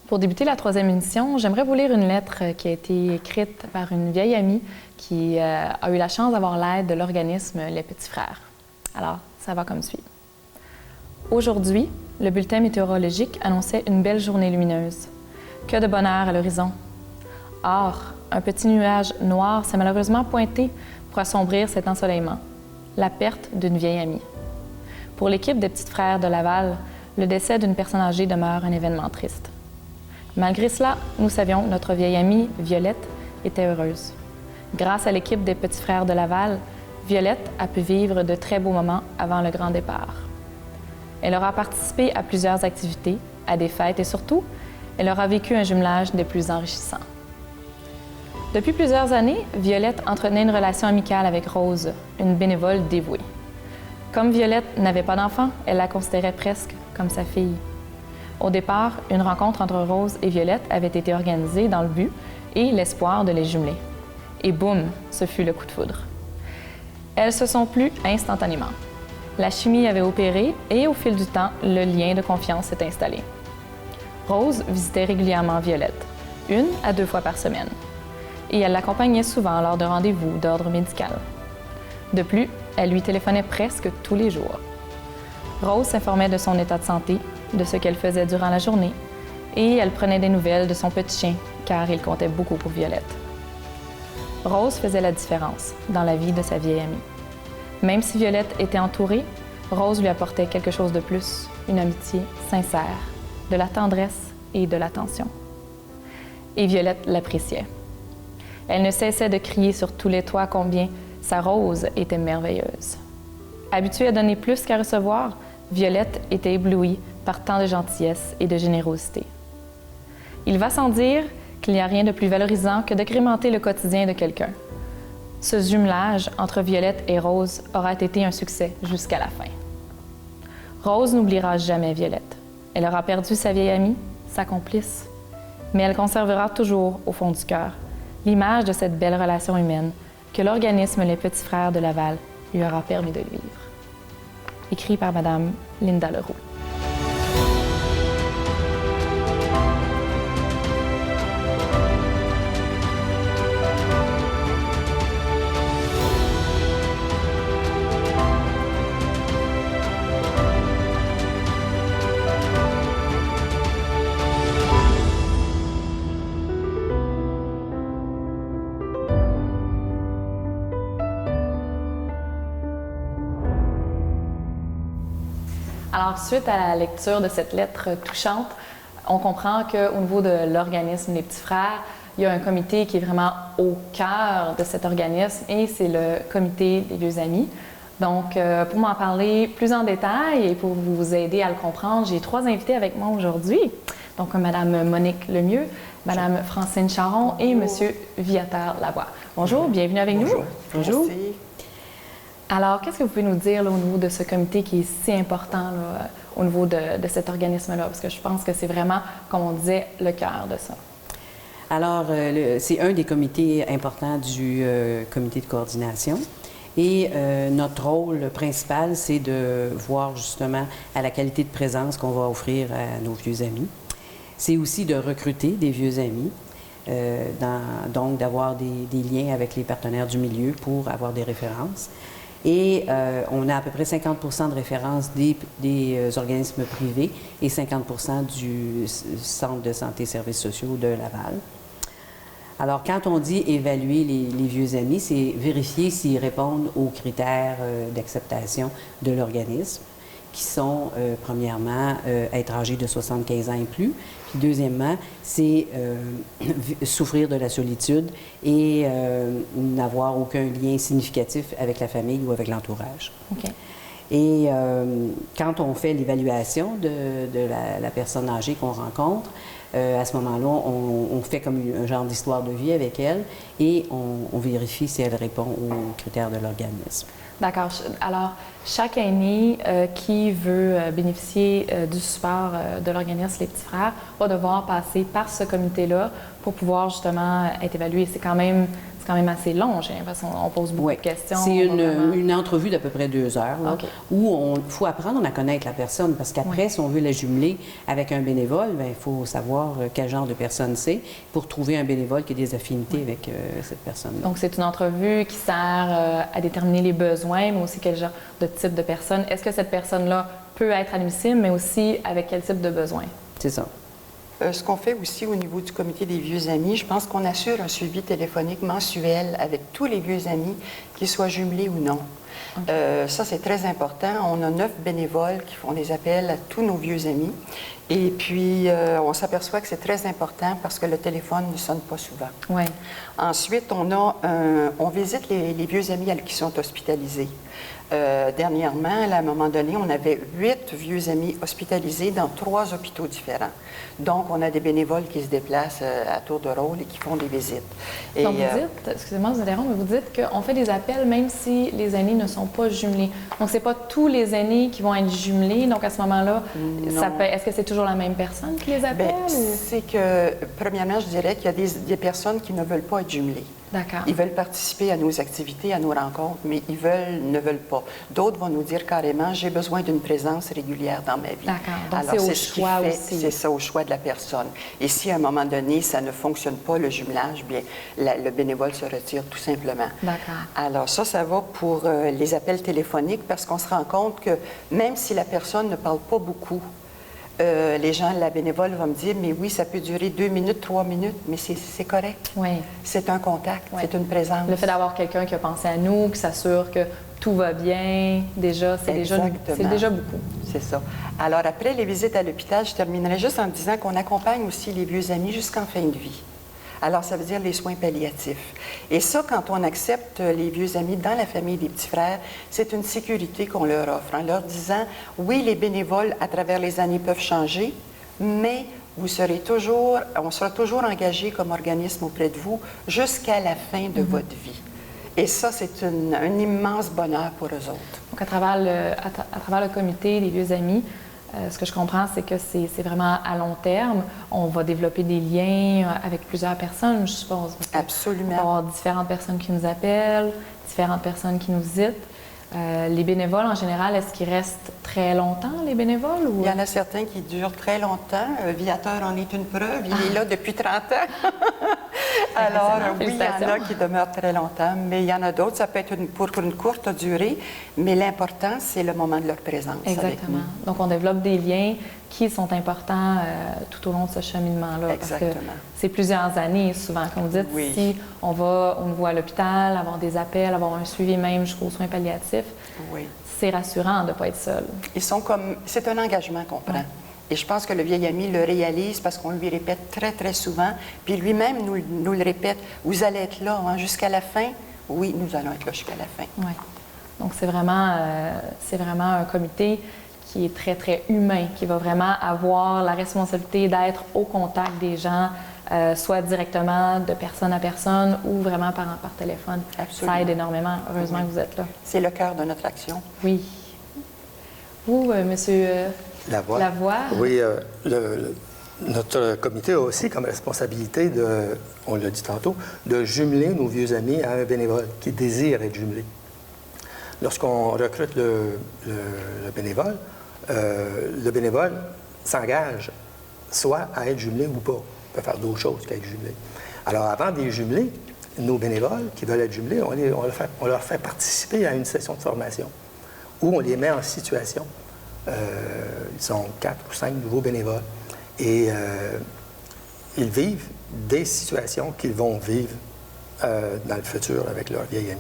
Pour débuter la 3e émission, j'aimerais vous lire une lettre qui a été écrite par une vieille amie qui a eu la chance d'avoir l'aide de l'organisme Les Petits Frères. Alors, ça va comme suit. Aujourd'hui, le bulletin météorologique annonçait une belle journée lumineuse. Que de bonheur à l'horizon. Or, un petit nuage noir s'est malheureusement pointé pour assombrir cet ensoleillement. La perte d'une vieille amie. Pour l'équipe des Petits Frères de Laval, le décès d'une personne âgée demeure un événement triste. Malgré cela, nous savions que notre vieille amie, Violette, était heureuse. Grâce à l'équipe des Petits Frères de Laval, Violette a pu vivre de très beaux moments avant le grand départ. Elle aura participé à plusieurs activités, à des fêtes et surtout, elle aura vécu un jumelage des plus enrichissants. Depuis plusieurs années, Violette entretenait une relation amicale avec Rose, une bénévole dévouée. Comme Violette n'avait pas d'enfant, elle la considérait presque comme sa fille. Au départ, une rencontre entre Rose et Violette avait été organisée dans le but et l'espoir de les jumeler. Et boum, ce fut le coup de foudre. Elles se sont plues instantanément. La chimie avait opéré et au fil du temps, le lien de confiance s'est installé. Rose visitait régulièrement Violette, 1 à 2 fois par semaine. Et elle l'accompagnait souvent lors de rendez-vous d'ordre médical. De plus, elle lui téléphonait presque tous les jours. Rose s'informait de son état de santé, de ce qu'elle faisait durant la journée, et elle prenait des nouvelles de son petit chien, car il comptait beaucoup pour Violette. Rose faisait la différence dans la vie de sa vieille amie. Même si Violette était entourée, Rose lui apportait quelque chose de plus, une amitié sincère, de la tendresse et de l'attention. Et Violette l'appréciait. Elle ne cessait de crier sur tous les toits combien sa Rose était merveilleuse. Habituée à donner plus qu'à recevoir, Violette était éblouie par tant de gentillesse et de générosité. Il va sans dire qu'il n'y a rien de plus valorisant que d'agrémenter le quotidien de quelqu'un. Ce jumelage entre Violette et Rose aura été un succès jusqu'à la fin. Rose n'oubliera jamais Violette. Elle aura perdu sa vieille amie, sa complice, mais elle conservera toujours au fond du cœur l'image de cette belle relation humaine que l'organisme Les Petits Frères de Laval lui aura permis de vivre. Écrit par Madame Linda Leroux. Alors, suite à la lecture de cette lettre touchante, on comprend qu'au niveau de l'organisme Les Petits Frères, il y a un comité qui est vraiment au cœur de cet organisme et c'est le comité des vieux amis. Donc, pour m'en parler plus en détail et pour vous aider à le comprendre, j'ai 3 invités avec moi aujourd'hui. Donc, Madame Monique Lemieux, Madame Francine Charon et Monsieur Viateur Lavoie. Bonjour, bienvenue avec nous. Bonjour. Merci. Alors, qu'est-ce que vous pouvez nous dire là, au niveau de ce comité qui est si important là, au niveau de cet organisme-là? Parce que je pense que c'est vraiment, comme on disait, le cœur de ça. Alors, c'est un des comités importants du comité de coordination. Et notre rôle principal, c'est de voir justement à la qualité de présence qu'on va offrir à nos vieux amis. C'est aussi de recruter des vieux amis, donc d'avoir des liens avec les partenaires du milieu pour avoir des références. Et on a à peu près 50 de références des organismes privés et 50 du Centre de santé et services sociaux de Laval. Alors, quand on dit évaluer les vieux amis, c'est vérifier s'ils répondent aux critères d'acceptation de l'organisme, qui sont, premièrement, être âgé de 75 ans et plus, puis deuxièmement, c'est souffrir de la solitude et n'avoir aucun lien significatif avec la famille ou avec l'entourage. OK. Et quand on fait l'évaluation de la personne âgée qu'on rencontre, à ce moment-là, on fait comme un genre d'histoire de vie avec elle et on vérifie si elle répond aux critères de l'organisme. D'accord. Alors, chaque aîné qui veut bénéficier du support de l'organisme Les Petits Frères va devoir passer par ce comité-là pour pouvoir justement être évalué. C'est quand même quand même assez long, j'ai l'impression. On pose beaucoup de questions. C'est vraiment... une entrevue d'à peu près 2 heures, là, où il faut apprendre à connaître la personne, parce qu'après, si on veut la jumeler avec un bénévole, il faut savoir quel genre de personne c'est pour trouver un bénévole qui a des affinités avec cette personne-là. Donc, c'est une entrevue qui sert à déterminer les besoins, mais aussi quel genre de type de personne. Est-ce que cette personne-là peut être admissible, mais aussi avec quel type de besoin? C'est ça. Ce qu'on fait aussi au niveau du comité des vieux amis, je pense qu'on assure un suivi téléphonique mensuel avec tous les vieux amis, qu'ils soient jumelés ou non. Ça, c'est très important. On a 9 bénévoles qui font des appels à tous nos vieux amis. Et puis, on s'aperçoit que c'est très important parce que le téléphone ne sonne pas souvent. Oui. Ensuite, on visite les vieux amis qui sont hospitalisés. Dernièrement, à un moment donné, on avait 8 vieux amis hospitalisés dans 3 hôpitaux différents. Donc, on a des bénévoles qui se déplacent à tour de rôle et qui font des visites. Et, donc, vous dites, excusez-moi de vous interrompre, mais vous dites qu'on fait des appels même si les aînés ne sont pas jumelés. Donc, c'est pas tous les aînés qui vont être jumelés. Donc, à ce moment-là, est-ce que c'est toujours la même personne qui les appelle? C'est que, premièrement, je dirais qu'il y a des personnes qui ne veulent pas être jumelées. D'accord. Ils veulent participer à nos activités, à nos rencontres, mais ils ne veulent pas. D'autres vont nous dire carrément, j'ai besoin d'une présence régulière dans ma vie. D'accord. Donc, alors, c'est au choix aussi. C'est ça, au choix de la personne. Et si à un moment donné, ça ne fonctionne pas, le jumelage, bien, le bénévole se retire tout simplement. D'accord. Alors, ça va pour les appels téléphoniques parce qu'on se rend compte que même si la personne ne parle pas beaucoup, les gens, la bénévole va me dire, mais oui, ça peut durer 2 minutes, 3 minutes, mais c'est correct. Oui. C'est un contact, c'est une présence. Le fait d'avoir quelqu'un qui a pensé à nous, qui s'assure que tout va bien, déjà, c'est déjà beaucoup. C'est ça. Alors, après les visites à l'hôpital, je terminerai juste en disant qu'on accompagne aussi les vieux amis jusqu'en fin de vie. Alors, ça veut dire les soins palliatifs. Et ça, quand on accepte les vieux amis dans la famille des petits frères, c'est une sécurité qu'on leur offre, en leur disant, oui, les bénévoles, à travers les années, peuvent changer, mais on sera toujours engagé comme organisme auprès de vous jusqu'à la fin de votre vie. Et ça, c'est un immense bonheur pour eux autres. Donc, à travers le comité des vieux amis, ce que je comprends, c'est que c'est vraiment à long terme. On va développer des liens avec plusieurs personnes, je suppose. Absolument. On va avoir différentes personnes qui nous appellent, différentes personnes qui nous visitent. Les bénévoles, en général, est-ce qu'ils restent très longtemps, les bénévoles? Ou... Il y en a certains qui durent très longtemps. Viateur en est une preuve. Il est là depuis 30 ans. Alors, oui, il y en a qui demeurent très longtemps, mais il y en a d'autres, ça peut être pour une courte durée, mais l'important, c'est le moment de leur présence. Exactement. Donc, on développe des liens qui sont importants tout au long de ce cheminement-là. Exactement. Parce que c'est plusieurs années, souvent, comme vous dites. Oui. Si on va au niveau à l'hôpital, avoir des appels, avoir un suivi même jusqu'aux soins palliatifs, oui, c'est rassurant de ne pas être seul. C'est un engagement qu'on prend. Et je pense que le vieil ami le réalise parce qu'on lui répète très, très souvent. Puis lui-même nous le répète. Vous allez être là jusqu'à la fin? Oui, nous allons être là jusqu'à la fin. Oui. Donc, c'est vraiment un comité qui est très, très humain, qui va vraiment avoir la responsabilité d'être au contact des gens, soit directement de personne à personne ou vraiment par téléphone. Absolument. Ça aide énormément. Heureusement que vous êtes là. C'est le cœur de notre action. Oui. Vous, monsieur Lavoie. Oui, notre comité a aussi comme responsabilité on l'a dit tantôt, de jumeler nos vieux amis à un bénévole qui désire être jumelé. Lorsqu'on recrute le bénévole s'engage soit à être jumelé ou pas. Il peut faire d'autres choses qu'être jumelé. Alors, avant de les jumeler, nos bénévoles qui veulent être jumelés, on leur fait participer à une session de formation où on les met en situation. Ils sont 4 ou 5 nouveaux bénévoles. Et ils vivent des situations qu'ils vont vivre dans le futur avec leur vieil ami.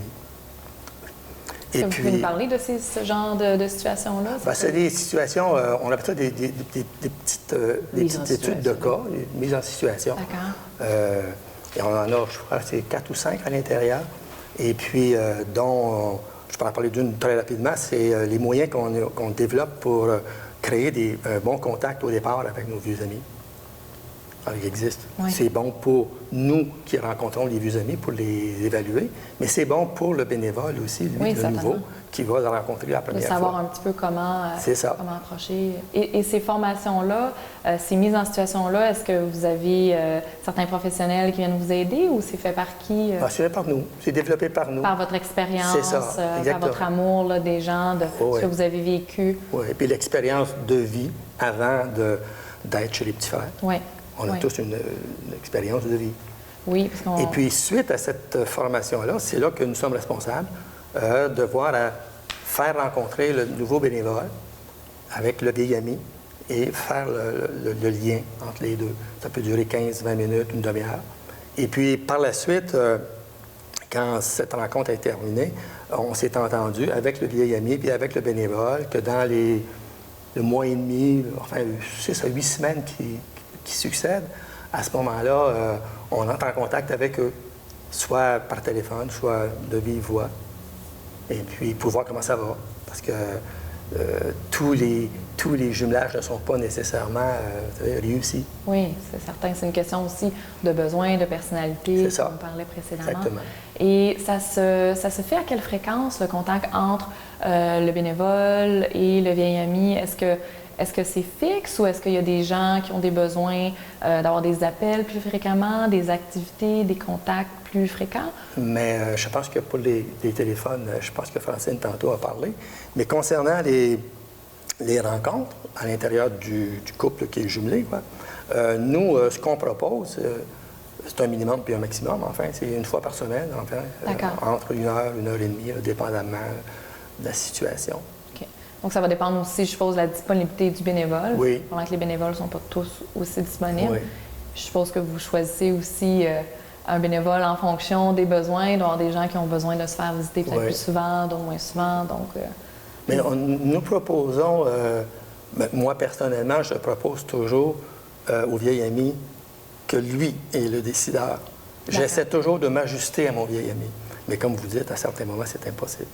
Est-ce que vous pouvez nous parler de ce genre de situations-là? C'est des situations, on appelle ça des petites études de cas, des mises en situation. D'accord. Et on en a, je crois, c'est 4 ou 5 à l'intérieur. Et puis, dont, je peux en parler d'une très rapidement, c'est les moyens qu'on développe pour créer des bons contacts au départ avec nos vieux amis. Alors, il existe. Oui. C'est bon pour nous qui rencontrons les vieux amis pour les évaluer, mais c'est bon pour le bénévole aussi, lui, Oui, le certainement. nouveau, qui va le rencontrer la De première savoir fois. un petit peu comment, C'est ça. comment approcher. Et ces formations-là, ces mises en situation-là, est-ce que vous avez certains professionnels qui viennent vous aider ou c'est fait par qui? Ah, c'est fait par nous. C'est développé par nous. Par votre expérience, C'est ça, par exactement. votre amour là, des gens, de Oh, ce que oui. vous avez vécu. Oui, et puis l'expérience de vie avant d'être chez les petits frères. Oui. On a Oui. tous une expérience de vie. Oui, parce qu'on... Et puis, suite à cette formation-là, c'est là que nous sommes responsables de voir à faire rencontrer le nouveau bénévole avec le vieil ami et faire le lien entre les deux. Ça peut durer 15-20 minutes, une demi-heure. Et puis, par la suite, quand cette rencontre a été terminée, on s'est entendu avec le vieil ami puis avec le bénévole que dans le mois et demi, enfin 6 à 8 semaines qui succèdent, à ce moment-là, on entre en contact avec eux, soit par téléphone, soit de vive voix, et puis pour voir comment ça va. Parce que tous les jumelages ne sont pas nécessairement réussis. Oui, c'est certain. C'est une question aussi de besoin, de personnalité, C'est ça. comme on parlait précédemment. Exactement. Et ça se fait à quelle fréquence, le contact entre le bénévole et le vieil ami? Est-ce que c'est fixe ou est-ce qu'il y a des gens qui ont des besoins d'avoir des appels plus fréquemment, des activités, des contacts plus fréquents? Mais je pense que pour les téléphones, je pense que Francine tantôt a parlé. Mais concernant les rencontres à l'intérieur du couple qui est jumelé, quoi, nous, ce qu'on propose, c'est un minimum puis un maximum, enfin, c'est une fois par semaine, enfin, entre 1 heure et demie, là, dépendamment de la situation. OK. Donc, ça va dépendre aussi, je suppose, de la disponibilité du bénévole. Oui. Pendant que les bénévoles ne sont pas tous aussi disponibles. Oui. Je suppose que vous choisissez aussi un bénévole en fonction des besoins. Il doit y avoir des gens qui ont besoin de se faire visiter peut-être Oui. plus souvent, d'autres moins souvent. Donc, Mais nous proposons, moi personnellement, je propose toujours au vieil ami que lui est le décideur. J'essaie toujours de m'ajuster à mon vieil ami. Mais comme vous dites, à certains moments, c'est impossible.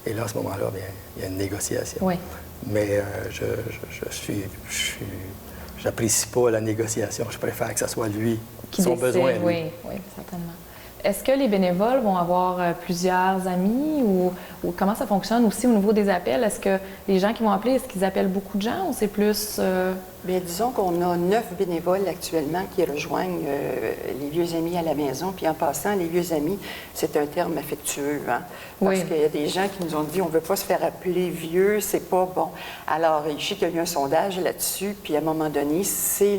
Et là, à ce moment-là, bien, il y a une négociation. oui. Mais j'apprécie pas la négociation. Je préfère que ce soit lui, Qui son décide, besoin à lui. oui, oui, certainement. Est-ce que les bénévoles vont avoir plusieurs amis ou comment ça fonctionne aussi au niveau des appels? Est-ce que les gens qui vont appeler, est-ce qu'ils appellent beaucoup de gens ou c'est plus... Bien, disons qu'on a 9 bénévoles actuellement qui rejoignent les vieux amis à la maison. Puis en passant, les vieux amis, c'est un terme affectueux, hein? Parce Oui. qu'il y a des gens qui nous ont dit on ne veut pas se faire appeler vieux, c'est pas bon. Alors, je sais qu'il y a eu un sondage là-dessus, puis à un moment donné, c'est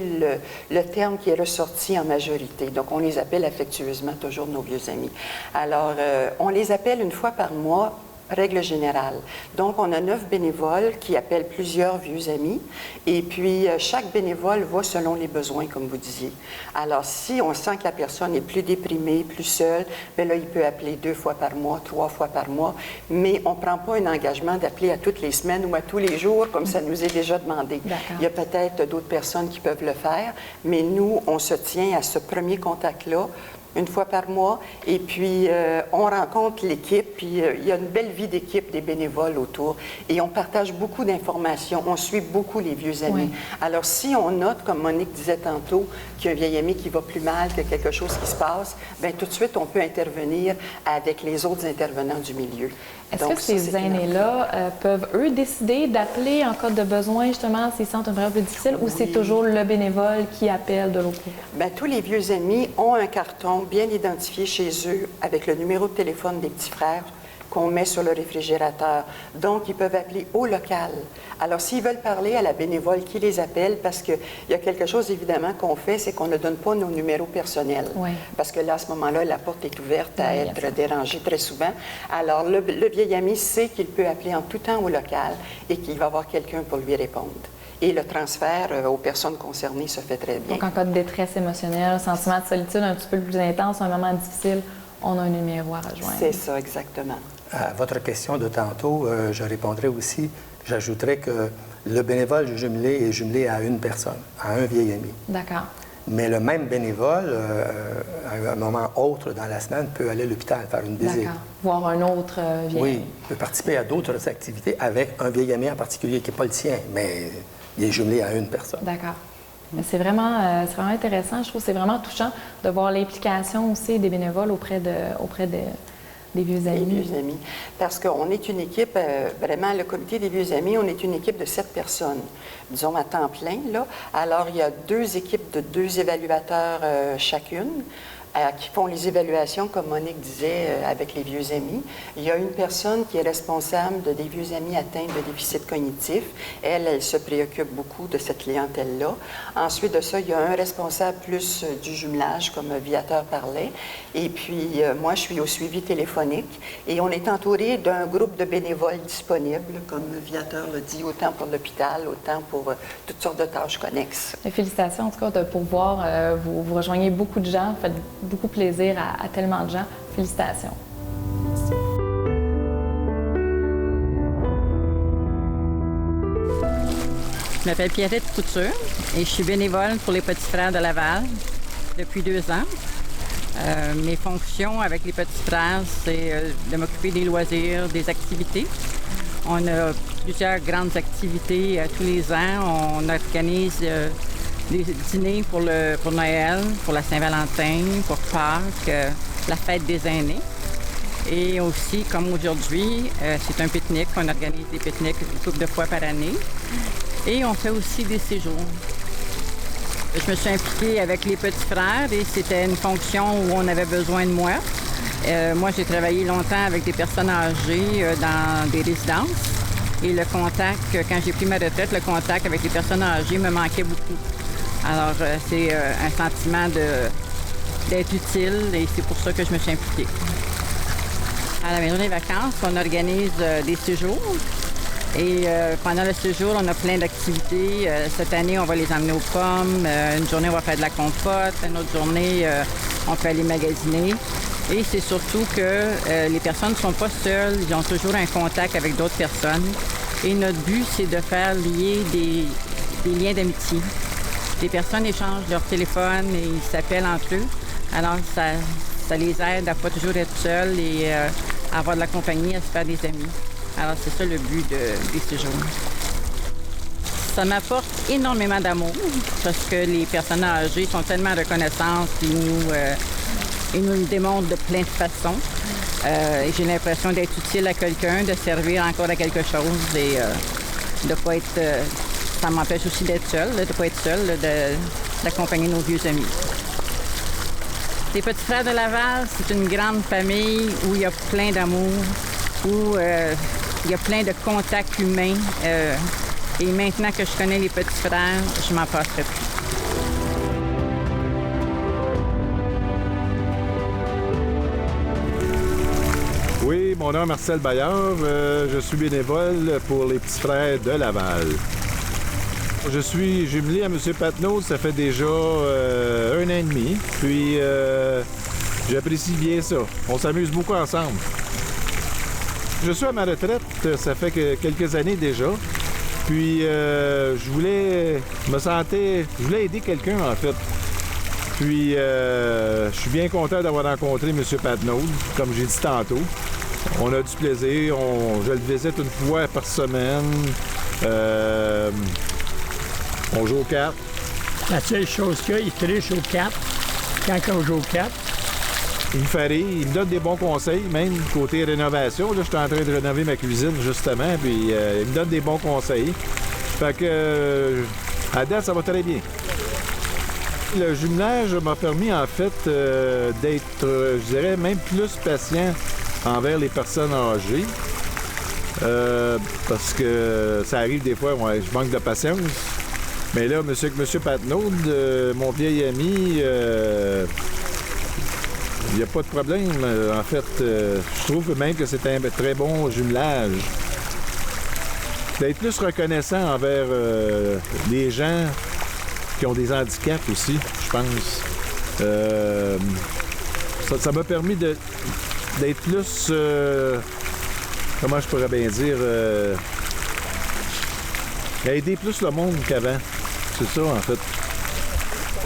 le terme qui est ressorti en majorité. Donc, on les appelle affectueusement toujours nos vieux amis. Alors, on les appelle une fois par mois. Règle générale. Donc, on a 9 bénévoles qui appellent plusieurs vieux amis. Et puis, chaque bénévole va selon les besoins, comme vous disiez. Alors, si on sent que la personne est plus déprimée, plus seule, bien là, il peut appeler 2 fois par mois, 3 fois par mois. Mais on ne prend pas un engagement d'appeler à toutes les semaines ou à tous les jours, comme ça nous est déjà demandé. D'accord. Il y a peut-être d'autres personnes qui peuvent le faire, mais nous, on se tient à ce premier contact-là une fois par mois, et puis on rencontre l'équipe, puis il y a une belle vie d'équipe des bénévoles autour, et on partage beaucoup d'informations, on suit beaucoup les vieux amis. Oui. Alors, si on note, comme Monique disait tantôt, qu'il y a un vieil ami qui va plus mal, qu'il y a quelque chose qui se passe, bien tout de suite, on peut intervenir avec les autres intervenants du milieu. Est-ce Donc, que ça, ces c'est aînés-là peuvent, eux, décider d'appeler en cas de besoin, justement, s'ils sentent une période plus difficile, ou c'est toujours le bénévole qui appelle de l'autre côté? Bien, tous les vieux amis ont un carton bien identifié chez eux avec le numéro de téléphone des petits frères qu'on met sur le réfrigérateur. Donc, ils peuvent appeler au local. Alors, s'ils veulent parler à la bénévole qui les appelle, parce qu'il y a quelque chose, évidemment, qu'on fait, c'est qu'on ne donne pas nos numéros personnels. Oui. Parce que là, à ce moment-là, la porte est ouverte à Oui, être bien sûr. dérangée très souvent. Alors, le vieil ami sait qu'il peut appeler en tout temps au local et qu'il va avoir quelqu'un pour lui répondre. Et le transfert aux personnes concernées se fait très bien. Donc, en cas de détresse émotionnelle, sentiment de solitude un petit peu plus intense, un moment difficile, on a un numéro à rejoindre. C'est ça, exactement. À votre question de tantôt, je répondrai aussi, j'ajouterais que le bénévole jumelé est jumelé à une personne, à un vieil ami. D'accord. Mais le même bénévole, à un moment autre dans la semaine, peut aller à l'hôpital faire une visite. D'accord. Voir un autre vieil Oui, ami. il peut participer à d'autres activités avec un vieil ami en particulier qui n'est pas le sien, mais il est jumelé à une personne. D'accord. C'est vraiment intéressant. Je trouve que c'est vraiment touchant de voir l'implication aussi des bénévoles auprès des vieux amis. Des vieux amis. Parce qu'on est une équipe, vraiment, le comité des vieux amis, on est une équipe de 7 personnes, disons à temps plein, là. Alors, il y a 2 équipes de 2 évaluateurs chacune. Qui font les évaluations, comme Monique disait, avec les vieux amis. Il y a une personne qui est responsable des vieux amis atteints de déficit cognitif. Elle se préoccupe beaucoup de cette clientèle-là. Ensuite de ça, il y a un responsable plus du jumelage, comme Viateur parlait. Et puis, moi, je suis au suivi téléphonique. Et on est entouré d'un groupe de bénévoles disponibles, comme Viateur l'a dit, autant pour l'hôpital, autant pour toutes sortes de tâches connexes. Et félicitations, en tout cas, de pouvoir, vous rejoignez beaucoup de gens, faites beaucoup plaisir à tellement de gens. Félicitations. Je m'appelle Pierrette Couture et je suis bénévole pour les Petits Frères de Laval depuis 2 ans. Mes fonctions avec les Petits Frères, c'est de m'occuper des loisirs, des activités. On a plusieurs grandes activités tous les ans. On organise des dîners pour Noël, pour la Saint-Valentin, pour Pâques, la fête des aînés. Et aussi, comme aujourd'hui, c'est un pique-nique. On organise des pique-niques une couple de fois par année. Et on fait aussi des séjours. Je me suis impliquée avec les Petits Frères et c'était une fonction où on avait besoin de moi. Moi, j'ai travaillé longtemps avec des personnes âgées dans des résidences. Et le contact, quand j'ai pris ma retraite, le contact avec les personnes âgées me manquait beaucoup. Alors, c'est un sentiment d'être utile et c'est pour ça que je me suis impliquée. À la Maison des vacances, on organise des séjours. Et pendant le séjour, on a plein d'activités. Cette année, on va les emmener aux pommes. Une journée, on va faire de la compote. Une autre journée, on peut aller magasiner. Et c'est surtout que les personnes ne sont pas seules. Ils ont toujours un contact avec d'autres personnes. Et notre but, c'est de faire lier des liens d'amitié. Les personnes échangent leur téléphone et ils s'appellent entre eux. Alors, ça les aide à ne pas toujours être seuls et à avoir de la compagnie, à se faire des amis. Alors, c'est ça le but des séjours. Ça m'apporte énormément d'amour parce que les personnes âgées sont tellement reconnaissantes et nous le démontrent de plein de façons. J'ai l'impression d'être utile à quelqu'un, de servir encore à quelque chose et de ne pas être... ça m'empêche aussi d'être seule, de ne pas être seule, d'accompagner nos vieux amis. Les Petits Frères de Laval, c'est une grande famille où il y a plein d'amour, où il y a plein de contacts humains. Et maintenant que je connais les Petits Frères, je m'en passerai plus. Oui, mon nom est Marcel Bayard. Je suis bénévole pour les Petits Frères de Laval. Je suis jumelé à M. Patnaud, ça fait déjà 1 an et demi. Puis j'apprécie bien ça. On s'amuse beaucoup ensemble. Je suis à ma retraite, ça fait quelques années déjà. Puis je voulais aider quelqu'un en fait. Puis je suis bien content d'avoir rencontré M. Patnaud, comme j'ai dit tantôt. On a du plaisir, je le visite une fois par semaine. On joue aux cartes. La seule chose qu'il y a, il triche aux cartes. Quand on joue aux cartes. Il me fait rire, il me donne des bons conseils, même côté rénovation. Là, je suis en train de rénover ma cuisine, justement, puis il me donne des bons conseils. Fait que, à date, ça va très bien. Le jumelage m'a permis, en fait, d'être, je dirais, même plus patient envers les personnes âgées. Parce que ça arrive des fois, je manque de patience. Mais là, monsieur Patnaud, mon vieil ami, il n'y a pas de problème. En fait, je trouve même que c'est un très bon jumelage. D'être plus reconnaissant envers les gens qui ont des handicaps aussi, je pense. Ça m'a permis d'être plus... comment je pourrais bien dire... aider plus le monde qu'avant. C'est ça, en fait.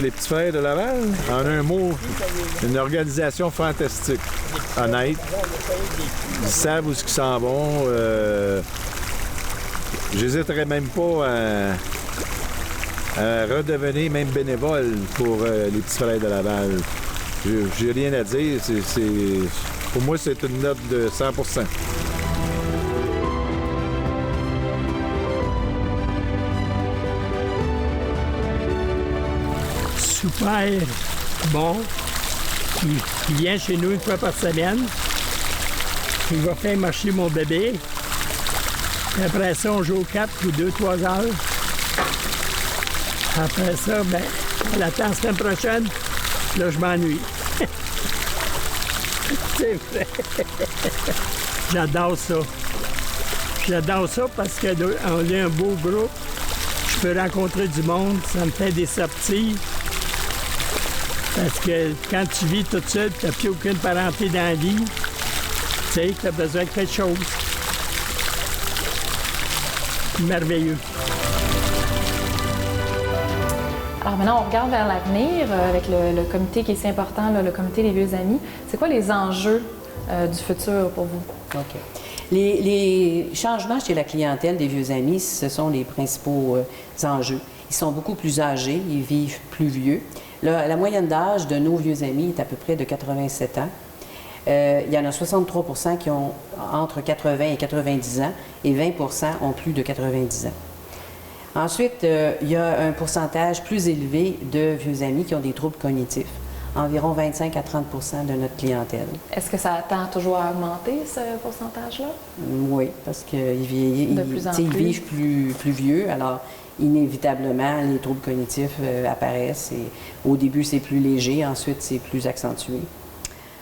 Les Petits Frères de Laval, en un mot, une organisation fantastique, honnête. Ils savent où ils s'en vont. J'hésiterais même pas redevenez même bénévole pour les petits frères de Laval. J'ai rien à dire. Pour moi, c'est une note de 100%. Super bon. Il vient chez nous une fois par semaine. Il va faire marcher mon bébé. Et après ça, on joue aux cartes pour 2-3 heures. Après ça, ben, on l'attend la semaine prochaine. Là, je m'ennuie. C'est vrai. J'adore ça. J'adore ça parce qu'on est un beau groupe. Je peux rencontrer du monde. Ça me fait des sorties. Parce que quand tu vis toute seule, tu n'as plus aucune parenté dans la vie. Tu sais que tu as besoin de quelque chose. Merveilleux. Alors maintenant, on regarde vers l'avenir avec le comité qui est si important, là, le comité des vieux amis. C'est quoi les enjeux du futur pour vous? OK. Les changements chez la clientèle des vieux amis, ce sont les principaux enjeux. Ils sont beaucoup plus âgés, ils vivent plus vieux. La moyenne d'âge de nos vieux amis est à peu près de 87 ans. Il y en a 63 % qui ont entre 80 et 90 ans et 20 % ont plus de 90 ans. Ensuite, il y a un pourcentage plus élevé de vieux amis qui ont des troubles cognitifs, environ 25 à 30 % de notre clientèle. Est-ce que ça tend toujours à augmenter, ce pourcentage-là? Oui, parce qu'ils vivent plus vieux, alors inévitablement, les troubles cognitifs apparaissent. Et au début, c'est plus léger, ensuite, c'est plus accentué.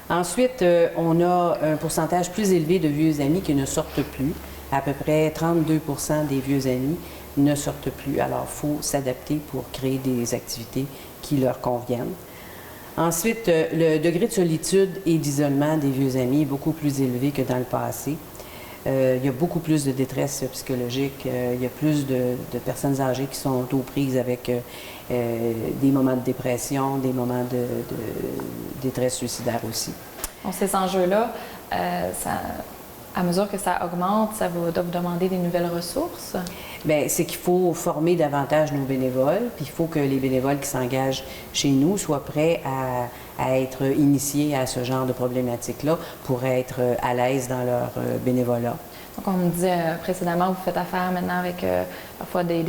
Ensuite, on a un pourcentage plus élevé de vieux amis qui ne sortent plus. À peu près 32 % des vieux amis ne sortent plus. Alors, il faut s'adapter pour créer des activités qui leur conviennent. Ensuite, le degré de solitude et d'isolement des vieux amis est beaucoup plus élevé que dans le passé. Il y a beaucoup plus de détresse psychologique. Il y a plus de personnes âgées qui sont aux prises avec des moments de dépression, des moments de détresse suicidaire aussi. Donc, ces enjeux-là, à mesure que ça augmente, ça doit vous demander des nouvelles ressources? Bien, c'est qu'il faut former davantage nos bénévoles, puis il faut que les bénévoles qui s'engagent chez nous soient prêts à être initiés à ce genre de problématiques-là pour être à l'aise dans leur bénévolat. Donc, on me disait précédemment, vous faites affaire maintenant avec parfois des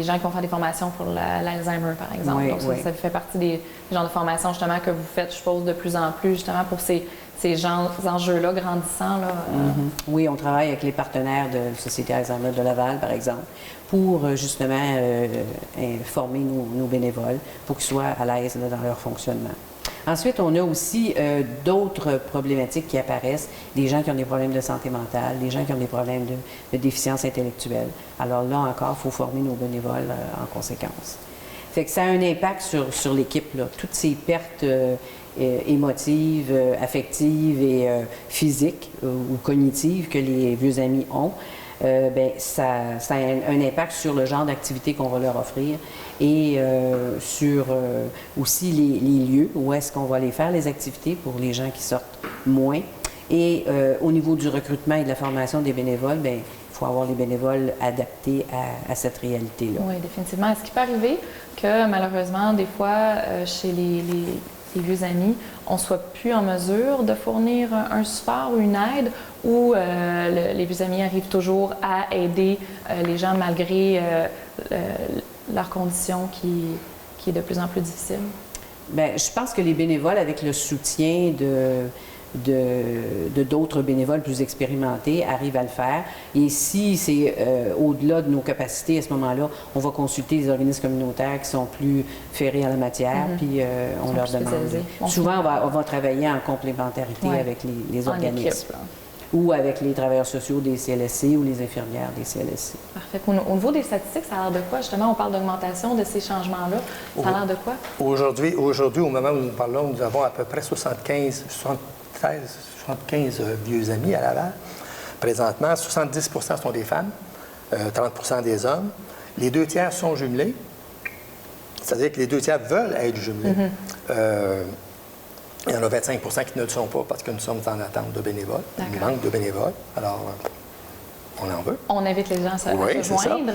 gens qui vont faire des formations pour l'Alzheimer, par exemple. Oui, donc, ça fait partie des genres de formations, justement, que vous faites, je suppose, de plus en plus, justement, pour ces enjeux-là grandissants. Là, Oui, on travaille avec les partenaires de la Société Alzheimer de Laval, par exemple, pour justement former nos bénévoles pour qu'ils soient à l'aise dans leur fonctionnement. Ensuite, on a aussi d'autres problématiques qui apparaissent, des gens qui ont des problèmes de santé mentale, des gens qui ont des problèmes de déficience intellectuelle. Alors là encore, il faut former nos bénévoles en conséquence. Fait que ça a un impact sur l'équipe, là. Toutes ces pertes émotives, affectives et physiques ou cognitives que les vieux amis ont, bien, ça a un impact sur le genre d'activité qu'on va leur offrir et sur aussi les lieux où est-ce qu'on va les faire, les activités pour les gens qui sortent moins. Et au niveau du recrutement et de la formation des bénévoles, bien, il faut avoir les bénévoles adaptés à cette réalité-là. Oui, définitivement. Est-ce qu'il peut arriver que malheureusement, des fois, chez les vieux amis, on ne soit plus en mesure de fournir un support ou une aide, ou les vieux amis arrivent toujours à aider les gens malgré leur condition qui est de plus en plus difficile? Bien, je pense que les bénévoles, avec le soutien d'autres bénévoles plus expérimentés, arrivent à le faire. Et si c'est au-delà de nos capacités, à ce moment-là, on va consulter les organismes communautaires qui sont plus ferrés en la matière, puis on leur demande. Souvent, on va travailler en complémentarité avec les organismes. Équipe, ou avec les travailleurs sociaux des CLSC ou les infirmières des CLSC. Parfait. Au niveau des statistiques, ça a l'air de quoi? Justement, on parle d'augmentation de ces changements-là. Ça a l'air de quoi? Aujourd'hui, au moment où nous parlons, nous avons à peu près 75 vieux amis à Laval. Présentement, 70 % sont des femmes, 30 % des hommes. Les 2 tiers sont jumelés, c'est-à-dire que les 2 tiers veulent être jumelés. Il y en a 25 % qui ne le sont pas parce que nous sommes en attente de bénévoles. Il manque de bénévoles. Alors, on en veut. On invite les gens à se joindre.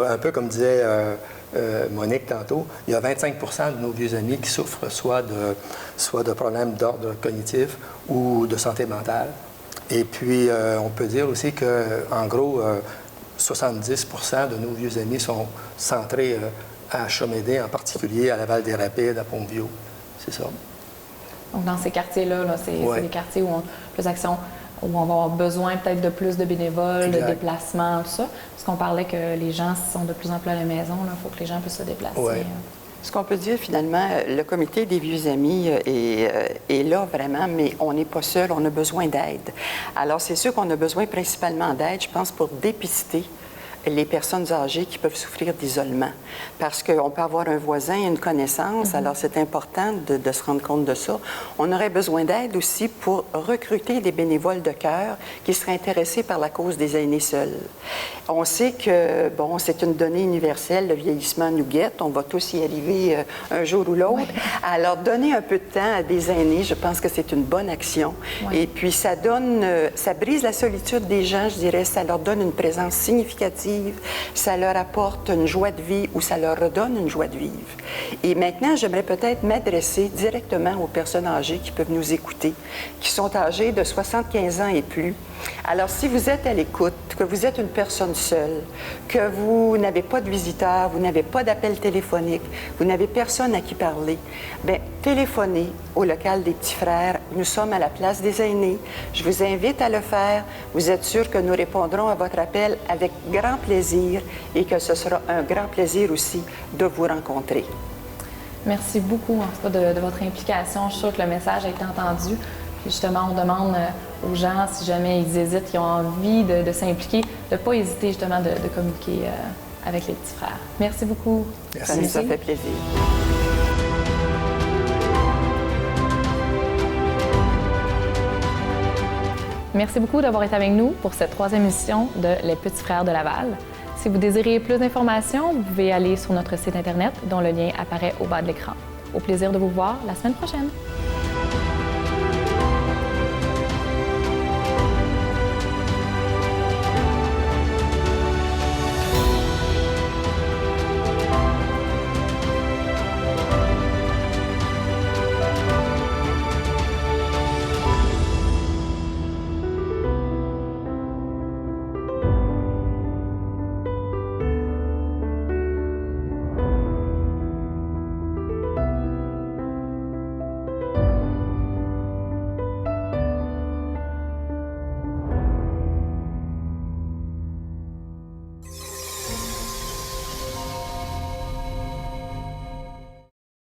Un peu comme disait Monique tantôt, il y a 25 de nos vieux amis qui souffrent soit de problèmes d'ordre cognitif ou de santé mentale. Et puis, on peut dire aussi qu'en gros, 70 de nos vieux amis sont centrés à Chomédé, en particulier à Laval-des-Rapides, à Pont-Vieux. C'est ça. Donc, dans ces quartiers-là, c'est des quartiers où on a plus d'action, où on va avoir besoin peut-être de plus de bénévoles, de déplacements, tout ça. Parce qu'on parlait que les gens sont de plus en plus à la maison, il faut que les gens puissent se déplacer. Ouais. Ce qu'on peut dire, finalement, le comité des vieux amis est là vraiment, mais on n'est pas seul, on a besoin d'aide. Alors, c'est sûr qu'on a besoin principalement d'aide, je pense, pour dépister les personnes âgées qui peuvent souffrir d'isolement. Parce qu'on peut avoir un voisin, une connaissance, alors c'est important de se rendre compte de ça. On aurait besoin d'aide aussi pour recruter des bénévoles de cœur qui seraient intéressés par la cause des aînés seuls. On sait que, bon, c'est une donnée universelle, le vieillissement nous guette, on va tous y arriver un jour ou l'autre. Oui. Alors, donner un peu de temps à des aînés, je pense que c'est une bonne action. Oui. Et puis, ça brise la solitude des gens, je dirais, ça leur donne une présence significative, ça leur apporte une joie de vie ou ça leur redonne une joie de vivre. Et maintenant, j'aimerais peut-être m'adresser directement aux personnes âgées qui peuvent nous écouter, qui sont âgées de 75 ans et plus. Alors, si vous êtes à l'écoute, que vous êtes une personne seule, que vous n'avez pas de visiteurs, vous n'avez pas d'appel téléphonique, vous n'avez personne à qui parler, bien, téléphonez au local des Petits Frères. Nous sommes à la place des aînés. Je vous invite à le faire. Vous êtes sûr que nous répondrons à votre appel avec grand plaisir et que ce sera un grand plaisir aussi de vous rencontrer. Merci beaucoup, en tout cas, de votre implication. Je suis sûre que le message a été entendu. Puis justement, on demande aux gens, si jamais ils hésitent, ils ont envie de s'impliquer, de ne pas hésiter justement de communiquer avec les Petits Frères. Merci beaucoup. Merci. Ça fait plaisir. Merci beaucoup d'avoir été avec nous pour cette 3e émission de Les Petits Frères de Laval. Si vous désirez plus d'informations, vous pouvez aller sur notre site Internet dont le lien apparaît au bas de l'écran. Au plaisir de vous voir la semaine prochaine.